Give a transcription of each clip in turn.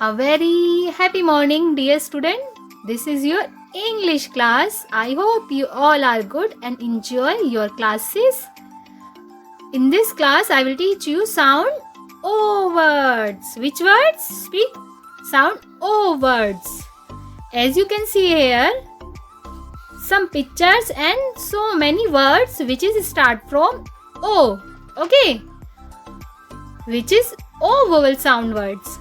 A very happy morning, dear student. This is your English class. I hope you all are good and enjoy your classes. In this class, I will teach you sound O words. Which words? Speak sound O words. As you can see here, some pictures and so many words which is start from O. Okay? Which is O vowel sound words.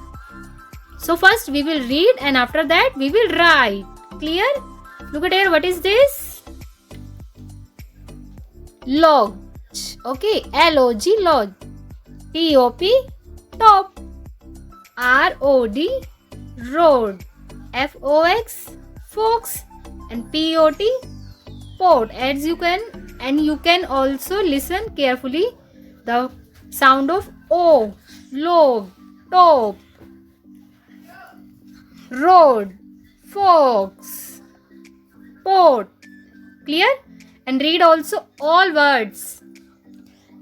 So first we will read and after that we will write. Clear? Look at here. What is this? Log. Okay. L-O-G. Log. T-O-P. Top. R-O-D. Road. F-O-X. Fox. And P-O-T. Pot. As you can also listen carefully the sound of O. Log. Top. Road, fox, pot. Clear? And read also all words.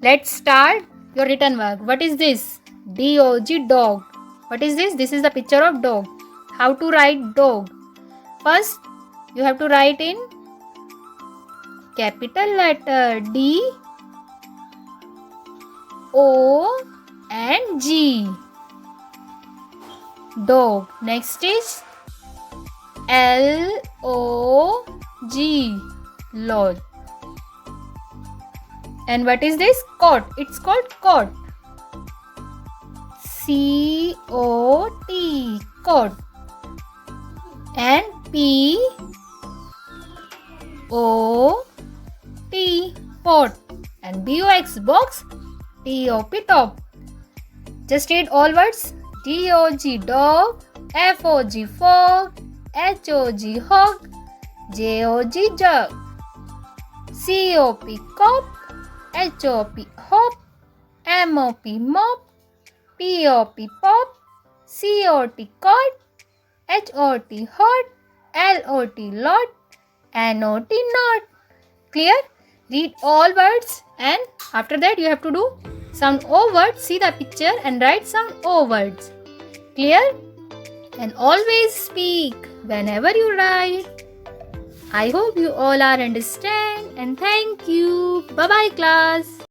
Let's start your written work. What is this? D-O-G, dog. What is this? This is the picture of dog. How to write dog? First, you have to write in capital letter D, O and G. Dog. Next is L-O-G. Log. And what is this? Cot. It's called cot. C-O-T. Cot. And P-O-T. Pot. And B-O-X. Box. T-O-P. Top. Just read all words. D-O-G dog, F-O-G fog, H-O-G hog, J-O-G jug, C-O-P cop, H-O-P hop, M-O-P mop, P-O-P pop, C-O-T cot, H-O-T hot, L-O-T lot, N-O-T not. Clear? Read all words and after that you have to do sound O words. See the picture and write sound O words. Clear? And always speak whenever you write. I hope you all are understand and thank you. Bye bye class.